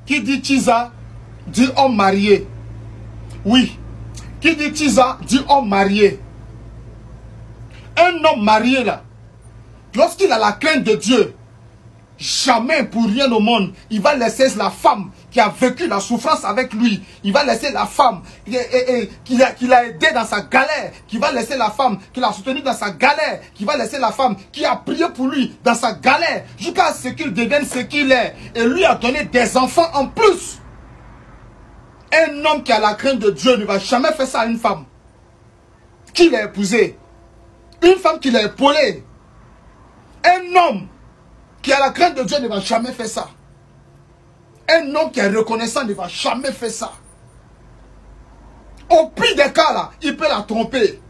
Qui dit Tisa, dit homme marié. Oui. Qui dit Tisa, dit homme marié. Un homme marié là, lorsqu'il a la crainte de Dieu, jamais pour rien au monde, il va laisser la femme qui a vécu la souffrance avec lui. Il va laisser la femme qui l'a aidé dans sa galère. Qui va laisser la femme qui l'a soutenu dans sa galère. Qui va laisser la femme qui a prié pour lui dans sa galère. Jusqu'à ce qu'il devienne ce qu'il est. Et lui a donné des enfants en plus. Un homme qui a la crainte de Dieu ne va jamais faire ça à une femme qu'il a épousée. Une femme qui l'a épaulée. Un homme qui a la crainte de Dieu ne va jamais faire ça. Un homme qui est reconnaissant ne va jamais faire ça. Au pire des cas, là, il peut la tromper.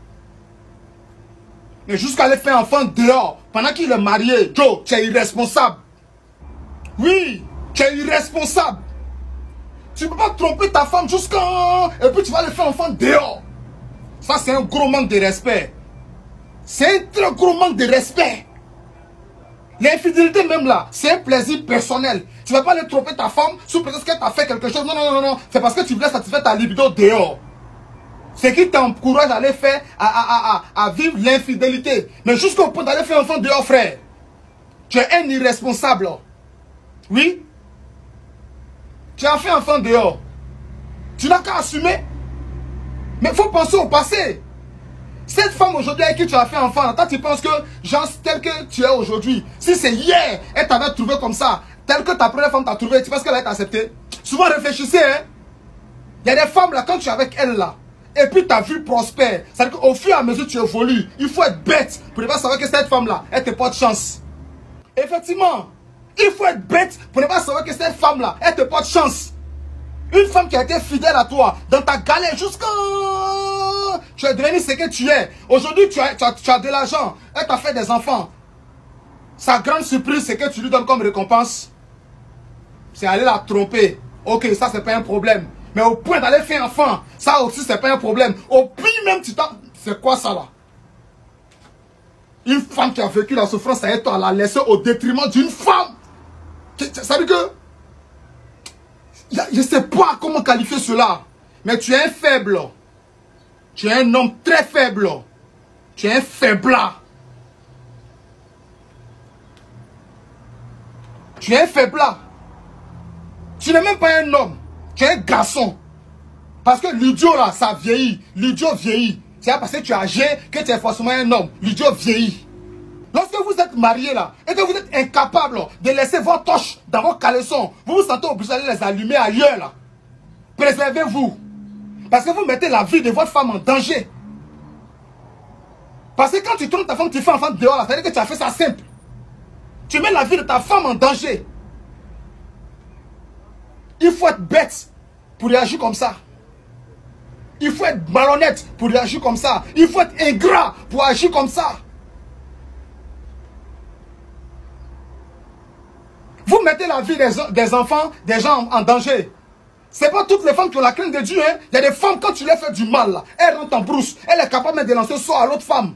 Mais jusqu'à aller faire enfant dehors, pendant qu'il est marié, Joe, tu es irresponsable. Oui, tu es irresponsable. Tu ne peux pas tromper ta femme jusqu'à... Et puis tu vas aller faire enfant dehors. Ça, c'est un gros manque de respect. C'est un très gros manque de respect. L'infidélité même là, c'est un plaisir personnel. Tu ne vas pas aller tromper ta femme sous prétexte qu'elle t'a fait quelque chose. Non, non, non, non. C'est parce que tu voulais satisfaire ta libido dehors. C'est qui t'encourage à aller faire, à vivre l'infidélité. Mais jusqu'au point d'aller faire enfant dehors, frère. Tu es un irresponsable. Oui. Tu as fait enfant dehors. Tu n'as qu'à assumer. Mais il faut penser au passé. Cette femme aujourd'hui avec qui tu as fait enfant, toi tu penses que, genre, tel que tu es aujourd'hui, si c'est hier, elle t'avait trouvé comme ça, tel que ta première femme t'a trouvé, tu penses qu'elle va t'accepter? Souvent réfléchissez, hein. Il y a des femmes là, quand tu es avec elle là, et puis ta vie prospère, c'est-à-dire qu'au fur et à mesure que tu évolues, il faut être bête pour ne pas savoir que cette femme là, elle te porte chance. Effectivement, il faut être bête pour ne pas savoir que cette femme là, elle te porte chance. Une femme qui a été fidèle à toi, dans ta galère, jusqu'à... Tu es devenu ce que tu es. Aujourd'hui, tu as de l'argent. Elle t'a fait des enfants. Sa grande surprise, c'est que tu lui donnes comme récompense. C'est aller la tromper. Ok, ça, c'est pas un problème. Mais au point d'aller faire enfant, ça aussi, c'est pas un problème. Au pire même, tu t'en... C'est quoi ça, là? Une femme qui a vécu la souffrance avec toi, la laisser au détriment d'une femme. Ça veut dire que... Je ne sais pas comment qualifier cela. Mais tu es un faible. Tu es un homme très faible. Tu es un faiblard. Tu es un faiblard. Tu n'es même pas un homme. Tu es un garçon. Parce que l'idiot là, ça vieillit. L'idiot vieillit. C'est parce que tu es âgé que tu es forcément un homme. L'idiot vieillit. Lorsque vous êtes marié là, et que vous êtes incapable de laisser vos torches dans vos caleçons, vous vous sentez obligé d'aller les allumer ailleurs là. Préservez-vous. Parce que vous mettez la vie de votre femme en danger. Parce que quand tu trompes ta femme, tu fais enfant dehors là, ça veut dire que tu as fait ça simple. Tu mets la vie de ta femme en danger. Il faut être bête pour réagir comme ça. Il faut être malhonnête pour réagir comme ça. Il faut être ingrat pour agir comme ça. Vous mettez la vie des enfants, des gens en danger. Ce n'est pas toutes les femmes qui ont la crainte de Dieu. Hein. Il y a des femmes, quand tu leur fais du mal, là, elles rentrent en brousse. Elle est capable même de lancer sort à l'autre femme.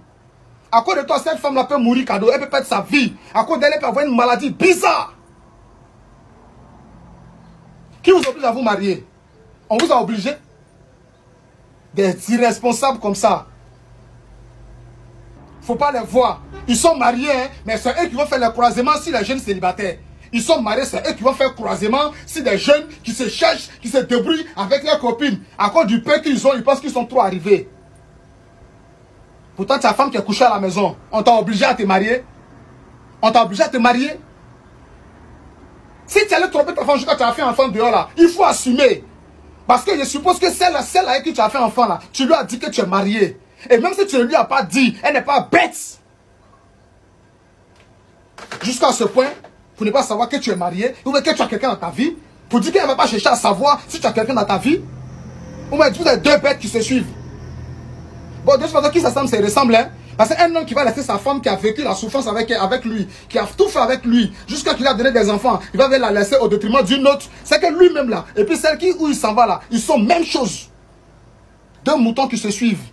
À cause de toi, cette femme-là peut mourir cadeau. Elle peut perdre sa vie. À cause d'elle, elle peut avoir une maladie bizarre. Qui vous oblige à vous marier? On vous a obligé? Des irresponsables comme ça. Il ne faut pas les voir. Ils sont mariés, hein, mais c'est eux qui vont faire le croisement si les jeunes célibataires. Ils sont mariés, c'est eux qui vont faire croisement si des jeunes qui se cherchent, qui se débrouillent avec leurs copines. À cause du peu qu'ils ont, ils pensent qu'ils sont trop arrivés. Pourtant, ta femme qui est couchée à la maison, on t'a obligé à te marier. On t'a obligé à te marier. Si tu allais tromper ta femme jusqu'à tu as fait enfant dehors là, il faut assumer. Parce que je suppose que celle avec qui tu as fait enfant là, tu lui as dit que tu es marié. Et même si tu ne lui as pas dit, elle n'est pas bête. Jusqu'à ce point, pour ne pas savoir que tu es marié, ou bien que tu as quelqu'un dans ta vie, pour dire qu'elle ne va pas chercher à savoir si tu as quelqu'un dans ta vie, ou bien vous êtes deux bêtes qui se suivent. Bon, de toute façon, qui s'assemble, c'est ressemble, hein. Parce qu'un homme qui va laisser sa femme qui a vécu la souffrance avec lui, qui a tout fait avec lui, jusqu'à qu'il a donné des enfants, il va la laisser au détriment d'une autre. C'est que lui-même là, et puis celle où il s'en va là, ils sont même chose. Deux moutons qui se suivent.